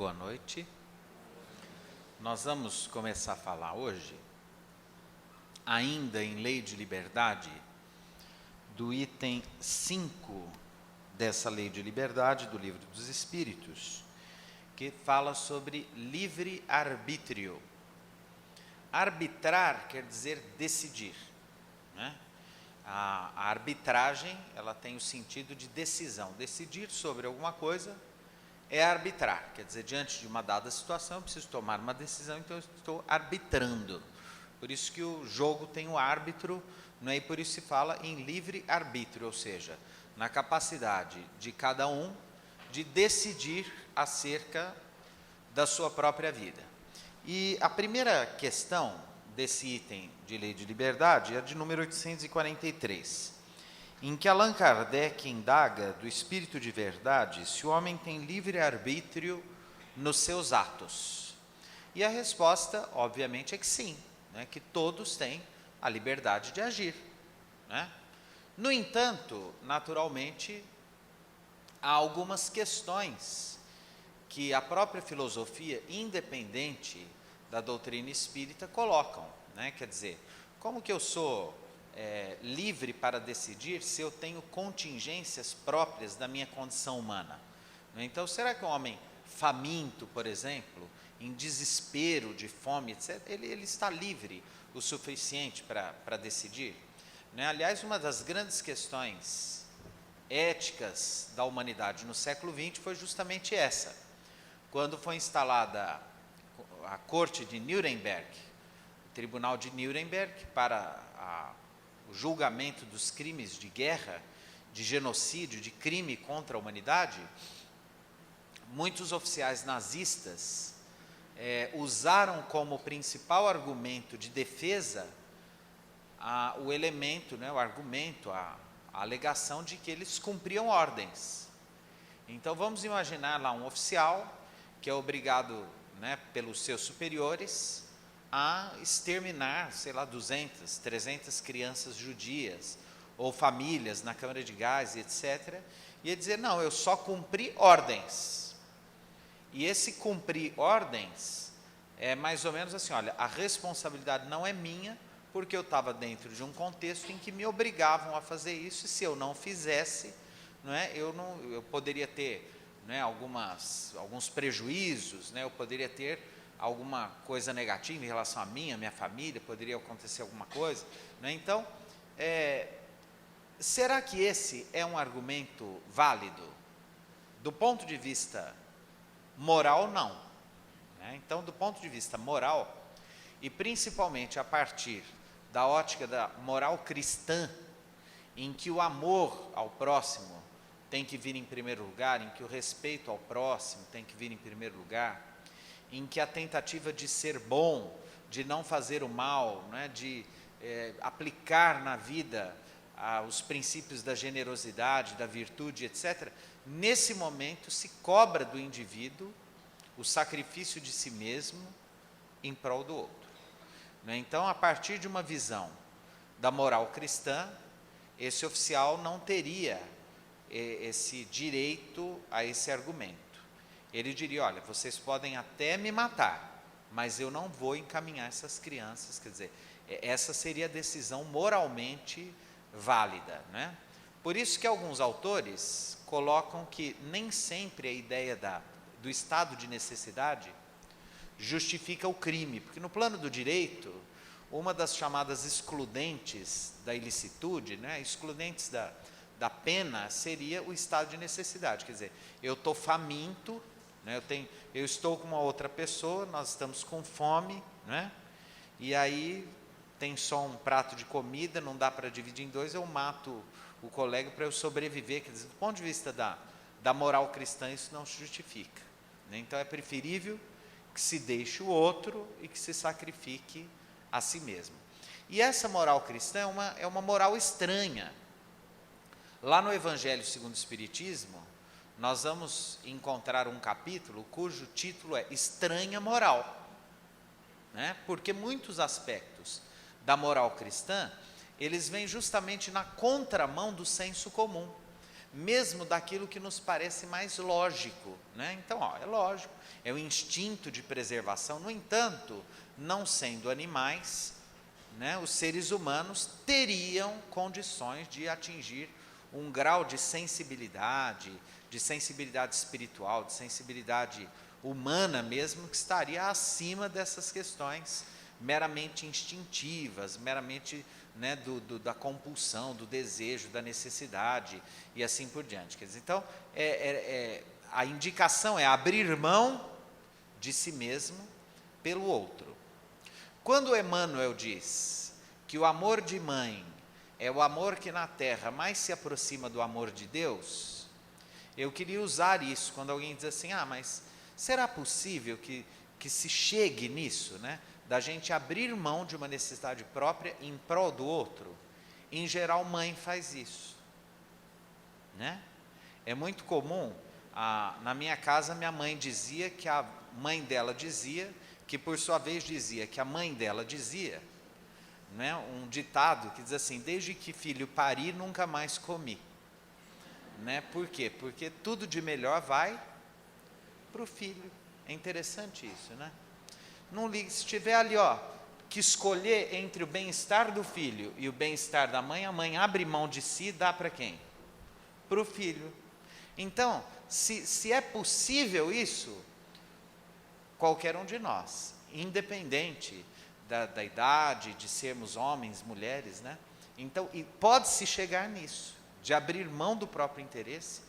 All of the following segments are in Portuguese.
boa noite. Nós vamos começar a falar hoje, ainda em Lei de Liberdade, do item 5 dessa Lei de Liberdade, do Livro dos Espíritos, que fala sobre livre-arbítrio. Arbitrar quer dizer decidir, né? A arbitragem, ela tem o sentido de decisão. Decidir sobre alguma coisa é arbitrar, quer dizer, diante de uma dada situação, eu preciso tomar uma decisão, então eu estou arbitrando. Por isso que o jogo tem o árbitro, não é? E por isso se fala em livre-arbítrio, ou seja, na capacidade de cada um de decidir acerca da sua própria vida. E a primeira questão desse item de Lei de Liberdade é de número 843, em que Allan Kardec indaga do Espírito de Verdade se o homem tem livre-arbítrio nos seus atos. E a resposta, obviamente, é que sim, né, que todos têm a liberdade de agir, né? No entanto, naturalmente, há algumas questões que a própria filosofia, independente da doutrina espírita, colocam, né? Quer dizer, como que eu sou livre para decidir se eu tenho contingências próprias da minha condição humana? Então, será que um homem faminto, por exemplo, em desespero de fome, etc., ele está livre o suficiente para decidir? Né? Aliás, uma das grandes questões éticas da humanidade no século XX foi justamente essa. Quando foi instalada a Corte de Nuremberg, o Tribunal de Nuremberg, para o julgamento dos crimes de guerra, de genocídio, de crime contra a humanidade, muitos oficiais nazistas usaram como principal argumento de defesa o elemento, né, o argumento, a alegação de que eles cumpriam ordens. Então vamos imaginar lá um oficial que é obrigado, né, pelos seus superiores a exterminar, sei lá, 200, 300 crianças judias ou famílias na câmara de gás, etc. E ele dizer, não, eu só cumpri ordens. E esse cumprir ordens é mais ou menos assim, olha, a responsabilidade não é minha, porque eu estava dentro de um contexto em que me obrigavam a fazer isso, e se eu não fizesse, não é, eu poderia ter, né, alguns prejuízos, né, eu poderia ter alguma coisa negativa em relação a mim, a minha família, poderia acontecer alguma coisa, né? Então, será que esse é um argumento válido? Do ponto de vista moral, não, né? Então, do ponto de vista moral, e principalmente a partir da ótica da moral cristã, em que o amor ao próximo tem que vir em primeiro lugar, em que o respeito ao próximo tem que vir em primeiro lugar, em que a tentativa de ser bom, de não fazer o mal, né, de aplicar na vida os princípios da generosidade, da virtude, etc., nesse momento se cobra do indivíduo o sacrifício de si mesmo em prol do outro. Né? Então, a partir de uma visão da moral cristã, esse oficial não teria esse direito a esse argumento. Ele diria, olha, vocês podem até me matar, mas eu não vou encaminhar essas crianças, quer dizer, essa seria a decisão moralmente válida, né? Por isso que alguns autores colocam que nem sempre a ideia do estado de necessidade justifica o crime, porque no plano do direito, uma das chamadas excludentes da ilicitude, né, excludentes da pena, seria o estado de necessidade, quer dizer, eu estou faminto, né, eu estou com uma outra pessoa, nós estamos com fome, né, e aí tem só um prato de comida, não dá para dividir em dois, eu mato o colega para eu sobreviver, quer dizer, do ponto de vista da moral cristã, isso não se justifica, né? Então é preferível que se deixe o outro e que se sacrifique a si mesmo. E essa moral cristã é uma moral estranha. Lá no Evangelho segundo o Espiritismo, nós vamos encontrar um capítulo cujo título é Estranha Moral, né? Porque muitos aspectos da moral cristã, eles vêm justamente na contramão do senso comum. mesmo daquilo que nos parece mais lógico, né? Então, é lógico, é o instinto de preservação. No entanto, não sendo animais, né, os seres humanos teriam condições de atingir um grau de sensibilidade espiritual, de sensibilidade humana mesmo, que estaria acima dessas questões meramente instintivas, meramente, né, da compulsão, do desejo, da necessidade e assim por diante. Quer dizer, então, a indicação é abrir mão de si mesmo pelo outro. Quando Emmanuel diz que o amor de mãe é o amor que na terra mais se aproxima do amor de Deus, eu queria usar isso quando alguém diz assim, mas será possível que se chegue nisso, né? Da gente abrir mão de uma necessidade própria em prol do outro? Em geral, mãe faz isso, né? É muito comum, na minha casa, minha mãe dizia que a mãe dela dizia, que por sua vez dizia que a mãe dela dizia, né? Um ditado que diz assim, desde que filho pari, nunca mais comi. Né? Por quê? Porque tudo de melhor vai para o filho. É interessante isso, né? Não ligue, se tiver ali, que escolher entre o bem-estar do filho e o bem-estar da mãe, a mãe abre mão de si e dá para quem? Para o filho. Então, se é possível isso, qualquer um de nós, independente da idade, de sermos homens, mulheres, né? Então, e pode-se chegar nisso, de abrir mão do próprio interesse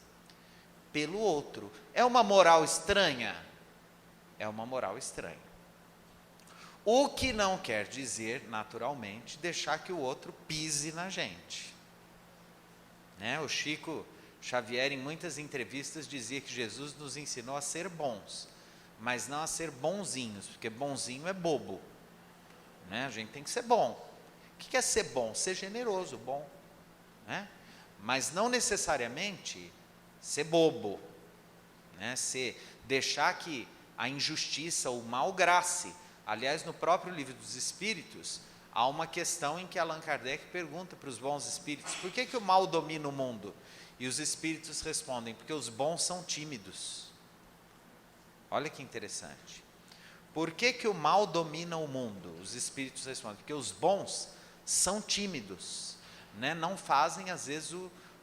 pelo outro. É uma moral estranha? É uma moral estranha. O que não quer dizer, naturalmente, deixar que o outro pise na gente. Né? O Chico Xavier, em muitas entrevistas, dizia que Jesus nos ensinou a ser bons, mas não a ser bonzinhos, porque bonzinho é bobo. Né? A gente tem que ser bom. O que é ser bom? Ser generoso, bom. Né? Mas não necessariamente ser bobo, né? Deixar que a injustiça, o mal grace. Aliás, no próprio Livro dos Espíritos, há uma questão em que Allan Kardec pergunta para os bons espíritos, por que o mal domina o mundo? E os espíritos respondem, porque os bons são tímidos. Olha que interessante. Por que o mal domina o mundo? Os espíritos respondem, porque os bons são tímidos, né? Não fazem, às vezes,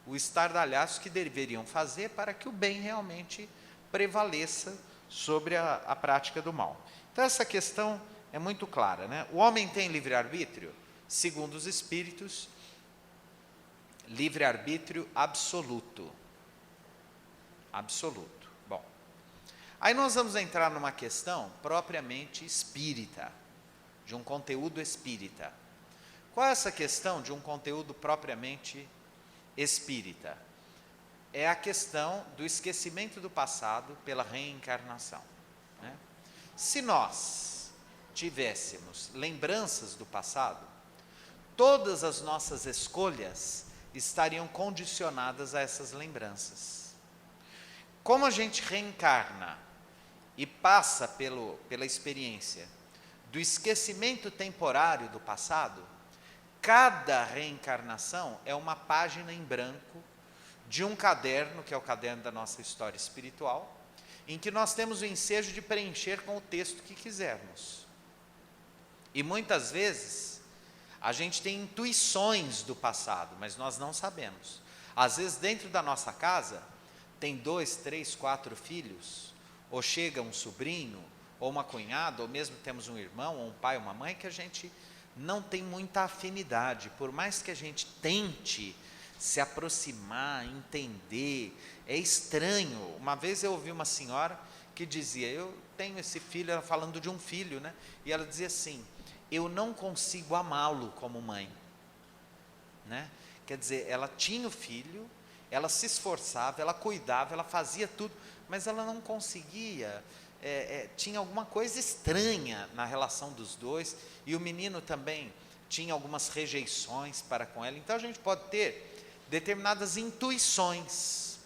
o estardalhaço que deveriam fazer para que o bem realmente prevaleça sobre a prática do mal. Então, essa questão é muito clara, né? O homem tem livre-arbítrio? Segundo os espíritos, livre-arbítrio absoluto. Absoluto. Bom, aí nós vamos entrar numa questão propriamente espírita, de um conteúdo espírita. Qual é essa questão de um conteúdo propriamente espírita? É a questão do esquecimento do passado pela reencarnação. Né? Se nós tivéssemos lembranças do passado, todas as nossas escolhas estariam condicionadas a essas lembranças. Como a gente reencarna e passa pela experiência do esquecimento temporário do passado, cada reencarnação é uma página em branco de um caderno, que é o caderno da nossa história espiritual, em que nós temos o ensejo de preencher com o texto que quisermos. E muitas vezes, a gente tem intuições do passado, mas nós não sabemos. Às vezes, dentro da nossa casa, tem 2, 3, 4 filhos, ou chega um sobrinho, ou uma cunhada, ou mesmo temos um irmão, ou um pai, uma mãe, que a gente não tem muita afinidade. Por mais que a gente tente se aproximar, entender, é estranho. Uma vez eu ouvi uma senhora que dizia, eu tenho esse filho, ela falando de um filho, né? E ela dizia assim, eu não consigo amá-lo como mãe. Né? Quer dizer, ela tinha o filho, ela se esforçava, ela cuidava, ela fazia tudo, mas ela não conseguia, tinha alguma coisa estranha na relação dos dois, e o menino também tinha algumas rejeições para com ela. Então a gente pode ter determinadas intuições,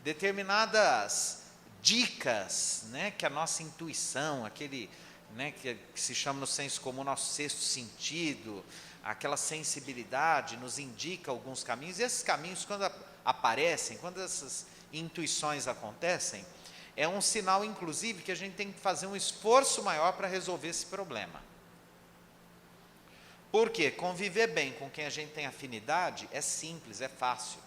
determinadas dicas, né, que a nossa intuição, aquele, né, que se chama no senso comum nosso sexto sentido, aquela sensibilidade nos indica alguns caminhos, e esses caminhos, quando aparecem, quando essas intuições acontecem, é um sinal, inclusive, que a gente tem que fazer um esforço maior para resolver esse problema. Por quê? Conviver bem com quem a gente tem afinidade é simples, é fácil.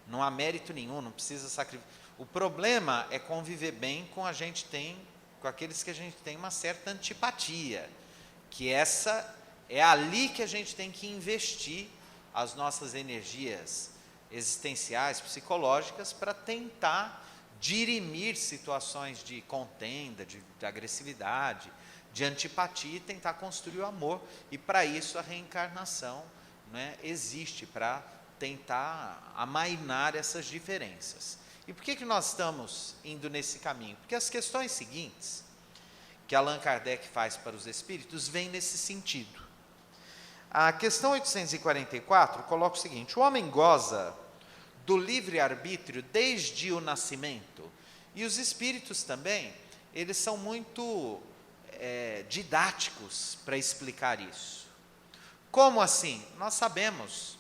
Não há mérito nenhum, não precisa sacrificar. O problema é conviver bem com aqueles que a gente tem uma certa antipatia, que essa é ali que a gente tem que investir as nossas energias existenciais, psicológicas, para tentar dirimir situações de contenda, de agressividade, de antipatia, e tentar construir o amor. E para isso a reencarnação, né, existe, para tentar amainar essas diferenças. E por que nós estamos indo nesse caminho? Porque as questões seguintes que Allan Kardec faz para os espíritos vêm nesse sentido. A questão 844 coloca o seguinte: o homem goza do livre-arbítrio desde o nascimento. E os espíritos também, eles são muito didáticos para explicar isso. Como assim? Nós sabemos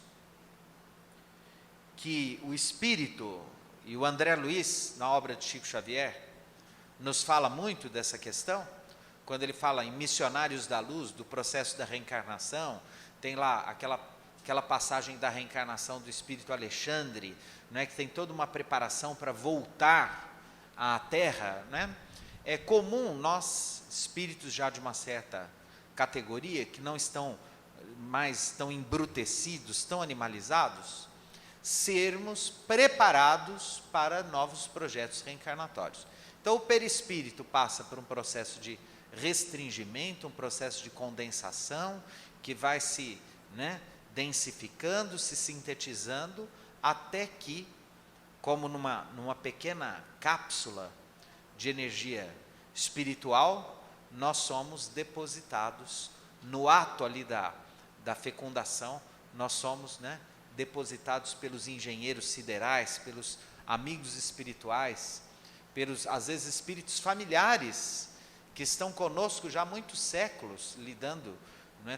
que o espírito, e o André Luiz, na obra de Chico Xavier, nos fala muito dessa questão, quando ele fala em Missionários da Luz, do processo da reencarnação, tem lá aquela passagem da reencarnação do espírito Alexandre, né, que tem toda uma preparação para voltar à Terra, né? É comum nós, espíritos já de uma certa categoria, que não estão mais tão embrutecidos, tão animalizados, sermos preparados para novos projetos reencarnatórios. Então o perispírito passa por um processo de restringimento, um processo de condensação, que vai se densificando, se sintetizando, até que, como numa pequena cápsula de energia espiritual, nós somos depositados no ato ali da fecundação, nós somos depositados pelos engenheiros siderais, pelos amigos espirituais, pelos, às vezes, espíritos familiares, que estão conosco já há muitos séculos, lidando,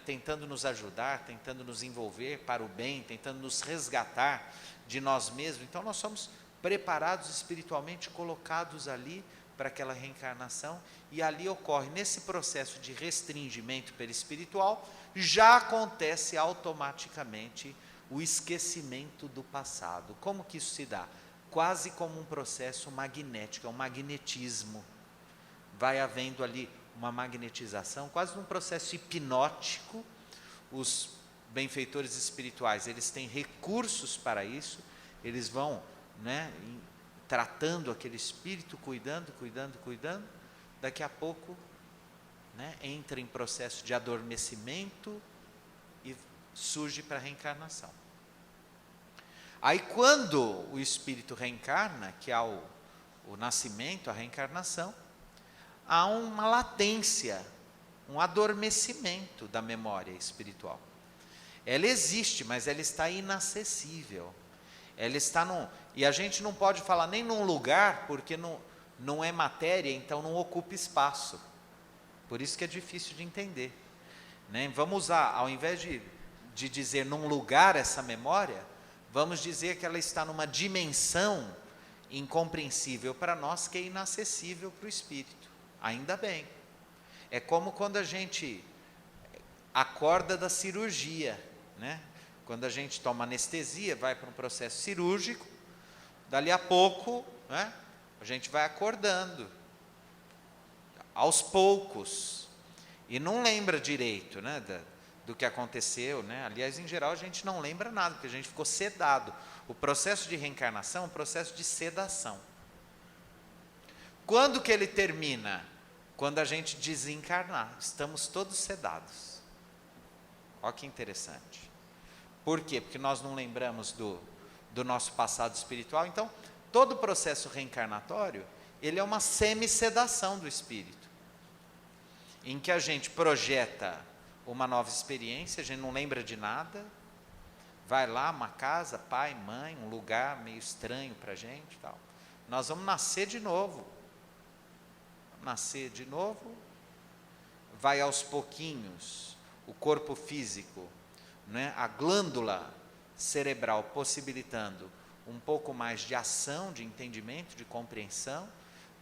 tentando nos ajudar, tentando nos envolver para o bem, tentando nos resgatar de nós mesmos. Então nós somos preparados espiritualmente, colocados ali para aquela reencarnação, e ali ocorre, nesse processo de restringimento perispiritual, já acontece automaticamente o esquecimento do passado. Como que isso se dá? Quase como um processo magnético, é um magnetismo. Vai havendo ali uma magnetização, quase num processo hipnótico. Os benfeitores espirituais, eles têm recursos para isso, eles vão tratando aquele espírito, cuidando, daqui a pouco entra em processo de adormecimento e surge para a reencarnação. Aí quando o espírito reencarna, que há o nascimento, a reencarnação, há uma latência, um adormecimento da memória espiritual. Ela existe, mas ela está inacessível. Ela está e a gente não pode falar nem num lugar, porque não é matéria, então não ocupa espaço. Por isso que é difícil de entender. Vamos usar, ao invés de dizer num lugar essa memória, vamos dizer que ela está numa dimensão incompreensível para nós, que é inacessível para o espírito. Ainda bem. É como quando a gente acorda da cirurgia, Quando a gente toma anestesia, vai para um processo cirúrgico, dali a pouco, a gente vai acordando, aos poucos, e não lembra direito, do que aconteceu, Aliás, em geral, a gente não lembra nada, porque a gente ficou sedado. O processo de reencarnação é um processo de sedação. Quando que ele termina? Quando a gente desencarnar, estamos todos sedados. Olha que interessante. Por quê? Porque nós não lembramos do nosso passado espiritual. Então, todo o processo reencarnatório, ele é uma semi-sedação do espírito, em que a gente projeta uma nova experiência, a gente não lembra de nada, vai lá, uma casa, pai, mãe, um lugar meio estranho para a gente, tal. Nós vamos nascer de novo, vai aos pouquinhos, o corpo físico, a glândula cerebral possibilitando um pouco mais de ação, de entendimento, de compreensão,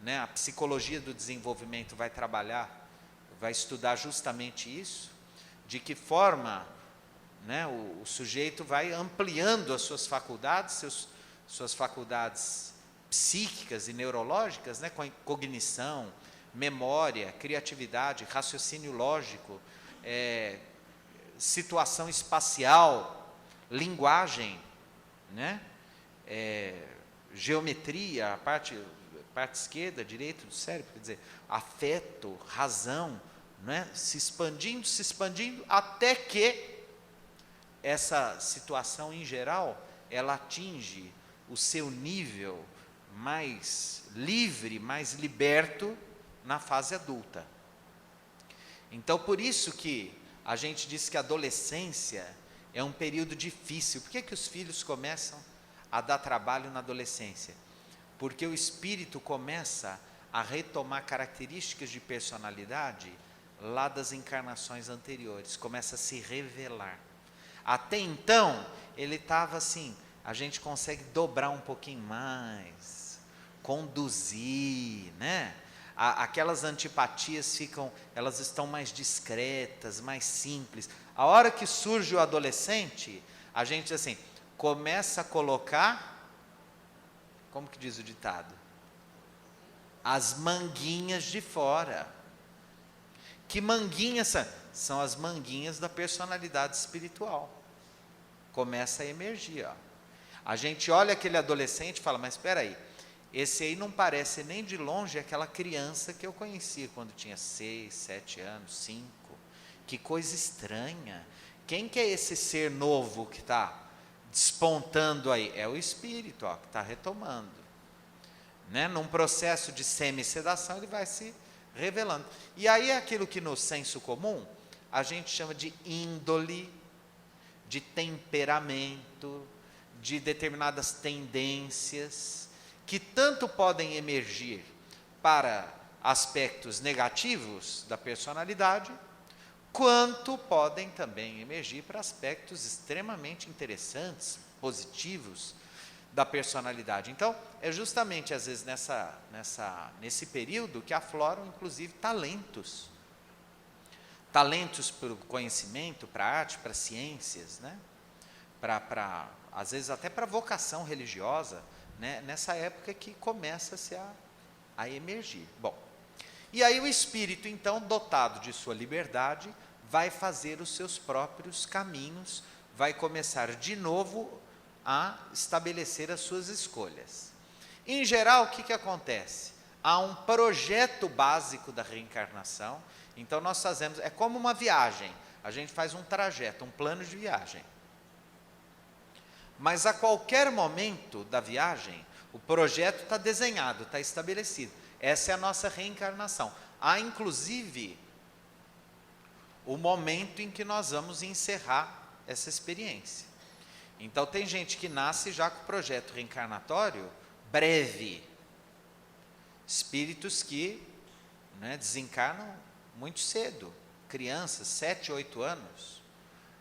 né? A psicologia do desenvolvimento vai trabalhar, vai estudar justamente isso, de que forma, né, o sujeito vai ampliando as suas faculdades, suas faculdades psíquicas e neurológicas, né, com cognição, memória, criatividade, raciocínio lógico, situação espacial, linguagem, né, geometria, a parte esquerda, direita do cérebro, quer dizer, afeto, razão, né, se expandindo, até que essa situação em geral, ela atinge o seu nível mais livre, mais liberto na fase adulta. Então, por isso que a gente diz que a adolescência é um período difícil. Por que os filhos começam a dar trabalho na adolescência? Porque o espírito começa a retomar características de personalidade lá das encarnações anteriores, começa a se revelar. Até então, ele estava assim, a gente consegue dobrar um pouquinho mais, conduzir, né? Aquelas antipatias elas estão mais discretas, mais simples. A hora que surge o adolescente, a gente assim, começa a colocar, como que diz o ditado? As manguinhas de fora. Que manguinhas são? São as manguinhas da personalidade espiritual. Começa a emergir, ó. A gente olha aquele adolescente e fala, mas espera aí, esse aí não parece nem de longe aquela criança que eu conhecia quando tinha 6, 7 anos, 5. Que coisa estranha. Quem que é esse ser novo que está despontando aí? É o espírito, ó, que está retomando. Né? Num processo de semi-sedação, ele vai se revelando. E aí é aquilo que no senso comum a gente chama de índole, de temperamento, de determinadas tendências, que tanto podem emergir para aspectos negativos da personalidade, quanto podem também emergir para aspectos extremamente interessantes, positivos da personalidade. Então, é justamente às vezes nesse período que afloram inclusive talentos para o conhecimento, para a arte, para ciências, né? Às vezes até para a vocação religiosa, né? Nessa época que começa-se a emergir. Bom, e aí o espírito, então, dotado de sua liberdade, vai fazer os seus próprios caminhos, vai começar de novo a estabelecer as suas escolhas. Em geral, o que acontece? Há um projeto básico da reencarnação. Então nós fazemos, é como uma viagem, a gente faz um trajeto, um plano de viagem. Mas a qualquer momento da viagem, o projeto está desenhado, está estabelecido. Essa é a nossa reencarnação. Há inclusive o momento em que nós vamos encerrar essa experiência. Então tem gente que nasce já com o projeto reencarnatório breve. Espíritos que, né, desencarnam muito cedo, crianças, 7, 8 anos,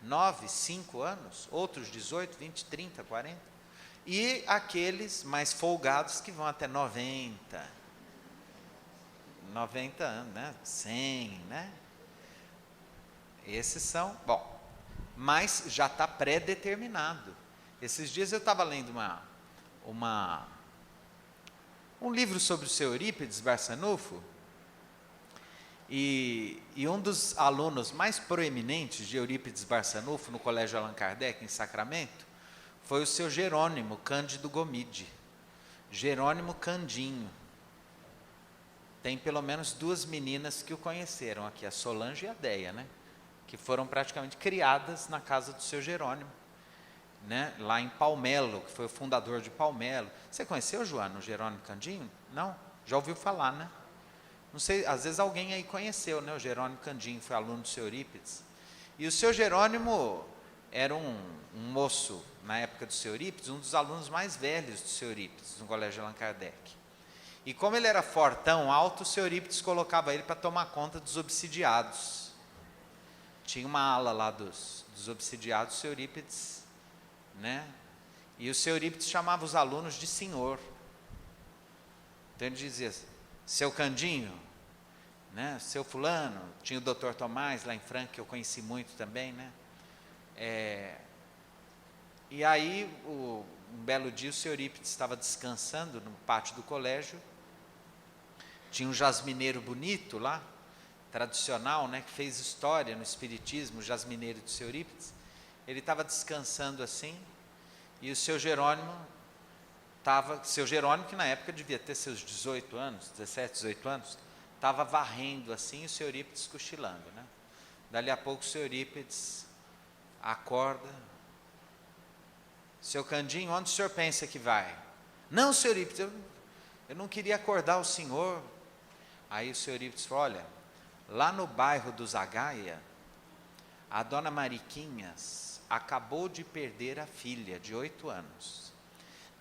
9, 5 anos, outros 18, 20, 30, 40, e aqueles mais folgados que vão até 90 anos, né? 100, né? Esses são, bom, mas já está pré-determinado. Esses dias eu estava lendo um livro sobre o seu Eurípides Barçanufo, e um dos alunos mais proeminentes de Eurípides Barçanufo no Colégio Allan Kardec, em Sacramento, foi o seu Jerônimo Cândido Gomide. Jerônimo Candinho. Tem pelo menos 2 meninas que o conheceram aqui, a Solange e a Deia, né? Que foram praticamente criadas na casa do seu Jerônimo, né? Lá em Palmelo, que foi o fundador de Palmelo. Você conheceu, Joana, o Jerônimo Candinho? Não? Já ouviu falar, né? Não sei, às vezes alguém aí conheceu, né? O Jerônimo Candinho foi aluno do seu Eurípides. E o seu Jerônimo era um moço, na época do seu Eurípides, um dos alunos mais velhos do seu Eurípides, no Colégio Allan Kardec. E como ele era fortão, alto, o seu Eurípides colocava ele para tomar conta dos obsidiados. Tinha uma ala lá dos obsidiados, o seu Eurípides, né? E o seu Eurípides chamava os alunos de senhor. Então ele dizia, seu Candinho, né, seu fulano, tinha o doutor Tomás lá em Franca, que eu conheci muito também, né? E aí, um belo dia, o seu Eurípides estava descansando no pátio do colégio, tinha um jasmineiro bonito lá, tradicional, né, que fez história no espiritismo, o jasmineiro do seu Eurípides. Ele estava descansando assim, e o seu Jerônimo que na época devia ter seus 18 anos, 17, 18 anos, estava varrendo assim, e o seu Eurípides cochilando, né? Dali a pouco o seu Eurípides acorda. Seu Candinho, onde o senhor pensa que vai? Não, seu Eurípides, eu não queria acordar o senhor. Aí o seu Eurípides falou, olha, lá no bairro do Zagaia, a dona Mariquinhas acabou de perder a filha de 8 anos.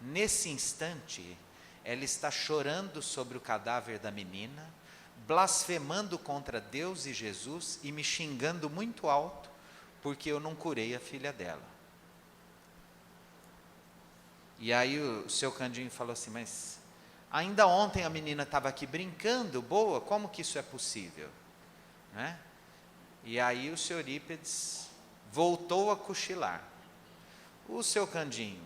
Nesse instante, ela está chorando sobre o cadáver da menina, blasfemando contra Deus e Jesus e me xingando muito alto, porque eu não curei a filha dela. E aí o seu Candinho falou assim, mas ainda ontem a menina estava aqui brincando, boa, como que isso é possível? Né? E aí o seu Eurípides voltou a cochilar. O seu Candinho,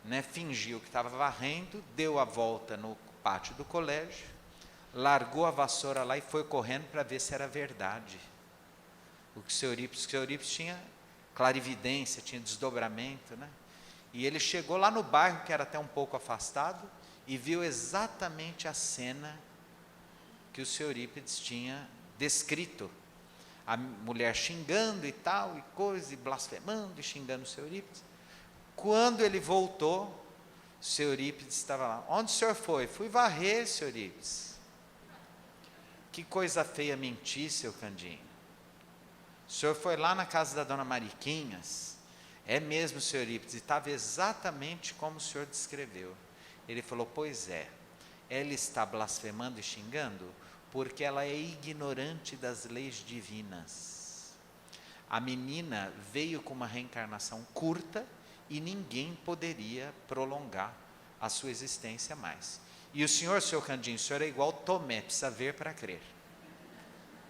né, fingiu que estava varrendo, deu a volta no pátio do colégio, largou a vassoura lá e foi correndo para ver se era verdade. O seu Eurípides tinha clarividência, tinha desdobramento, né? E ele chegou lá no bairro, que era até um pouco afastado, e viu exatamente a cena que o seu Eurípides tinha descrito. A mulher xingando e tal, e coisa, e blasfemando, e xingando o seu Eurípides. Quando ele voltou, o seu Eurípides estava lá. Onde o senhor foi? Fui varrer, seu Eurípides. Que coisa feia mentir, seu Candinho. O senhor foi lá na casa da dona Mariquinhas. É mesmo, seu Eurípides, e estava exatamente como o senhor descreveu. Ele falou, pois é, ela está blasfemando e xingando porque ela é ignorante das leis divinas. A menina veio com uma reencarnação curta e ninguém poderia prolongar a sua existência mais. E o senhor, seu Candinho, o senhor é igual Tomé, precisa ver para crer.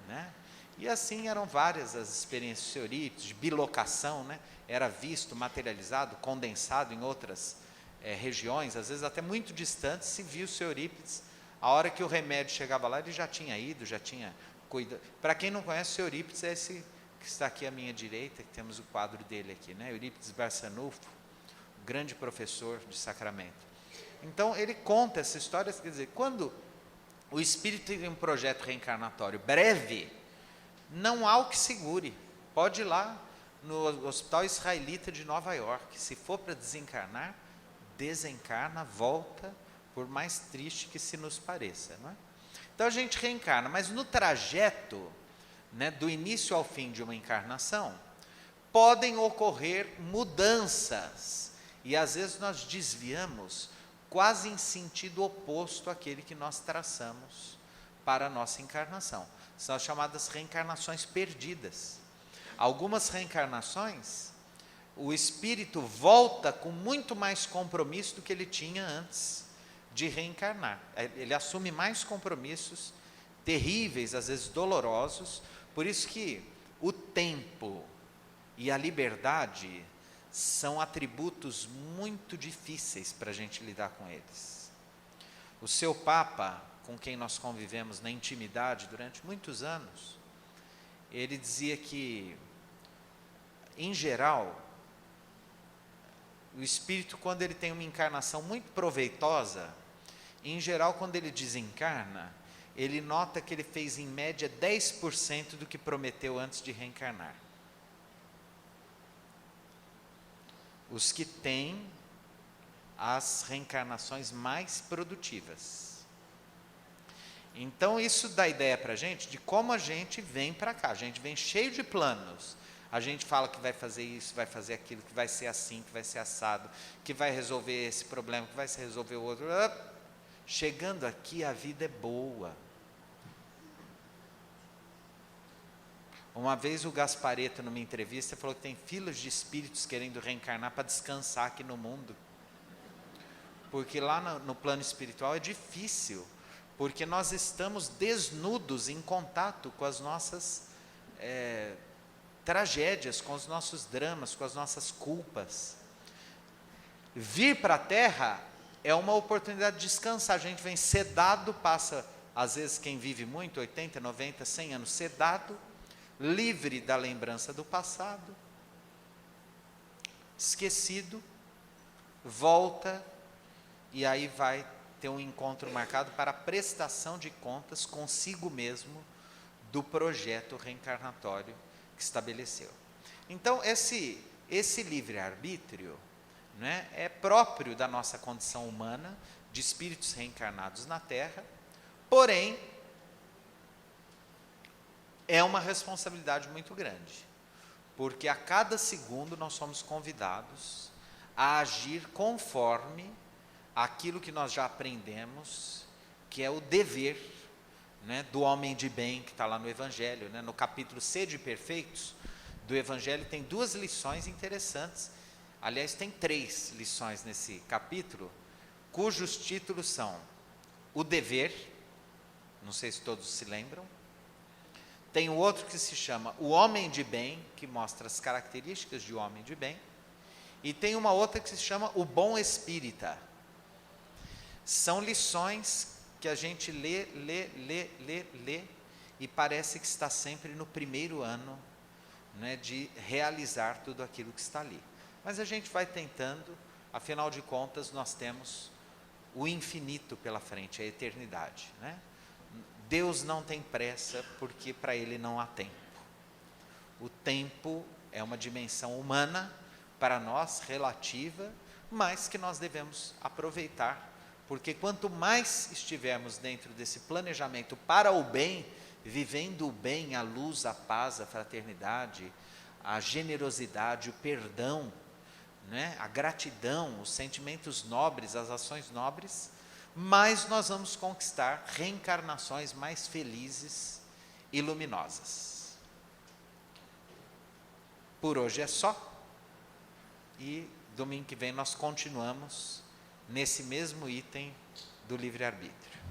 Né? E assim eram várias as experiências do seu Eurípides, de bilocação, né? Era visto, materializado, condensado em outras regiões, às vezes até muito distantes, se viu o seu Eurípides. A hora que o remédio chegava lá, ele já tinha ido, já tinha cuidado. Para quem não conhece, o seu Eurípides é esse que está aqui à minha direita, que temos o quadro dele aqui, né? Eurípides Barçanufo, grande professor de Sacramento. Então, ele conta essa história, quer dizer, quando o espírito tem um projeto reencarnatório breve, não há o que segure. Pode ir lá no Hospital Israelita de Nova York, se for para desencarnar, desencarna, volta, por mais triste que se nos pareça. Não é? Então a gente reencarna, mas no trajeto, né, do início ao fim de uma encarnação, podem ocorrer mudanças, e às vezes nós desviamos quase em sentido oposto àquele que nós traçamos para a nossa encarnação. São as chamadas reencarnações perdidas. Algumas reencarnações, o espírito volta com muito mais compromisso do que ele tinha antes de reencarnar. Ele assume mais compromissos terríveis, às vezes dolorosos. Por isso que o tempo e a liberdade são atributos muito difíceis para a gente lidar com eles. O seu Papa, com quem nós convivemos na intimidade durante muitos anos, ele dizia que, em geral, o espírito, quando ele tem uma encarnação muito proveitosa, em geral, quando ele desencarna, ele nota que ele fez em média 10% do que prometeu antes de reencarnar. Os que têm as reencarnações mais produtivas. Então isso dá ideia para a gente de como a gente vem para cá. A gente vem cheio de planos. A gente fala que vai fazer isso, vai fazer aquilo, que vai ser assim, que vai ser assado, que vai resolver esse problema, que vai se resolver o outro. Chegando aqui, a vida é boa. Uma vez o Gasparetto, numa entrevista, falou que tem filas de espíritos querendo reencarnar para descansar aqui no mundo. porque lá no plano espiritual é difícil, porque nós estamos desnudos em contato com as nossas tragédias, com os nossos dramas, com as nossas culpas. Vir para a Terra é uma oportunidade de descansar. A gente vem sedado, passa, às vezes quem vive muito, 80, 90, 100 anos sedado, livre da lembrança do passado, esquecido, volta, e aí vai ter um encontro marcado para a prestação de contas consigo mesmo do projeto reencarnatório que estabeleceu. Então, esse livre-arbítrio, né, é próprio da nossa condição humana, de espíritos reencarnados na Terra, porém, é uma responsabilidade muito grande, porque a cada segundo nós somos convidados a agir conforme aquilo que nós já aprendemos, que é o dever, né, do homem de bem, que está lá no Evangelho, né, no capítulo Sede Perfeitos do Evangelho, tem 2 lições interessantes. Aliás, tem 3 lições nesse capítulo, cujos títulos são o dever, não sei se todos se lembram. Tem o outro que se chama o homem de bem, que mostra as características de um homem de bem. E tem uma outra que se chama o bom espírita. São lições que a gente lê, e parece que está sempre no primeiro ano, né, de realizar tudo aquilo que está ali. Mas a gente vai tentando, afinal de contas, nós temos o infinito pela frente, a eternidade, né? Deus não tem pressa, porque para Ele não há tempo. O tempo é uma dimensão humana, para nós relativa, mas que nós devemos aproveitar, porque quanto mais estivermos dentro desse planejamento para o bem, vivendo o bem, a luz, a paz, a fraternidade, a generosidade, o perdão, né, a gratidão, os sentimentos nobres, as ações nobres, mais nós vamos conquistar reencarnações mais felizes e luminosas. Por hoje é só, e domingo que vem nós continuamos nesse mesmo item do livre-arbítrio.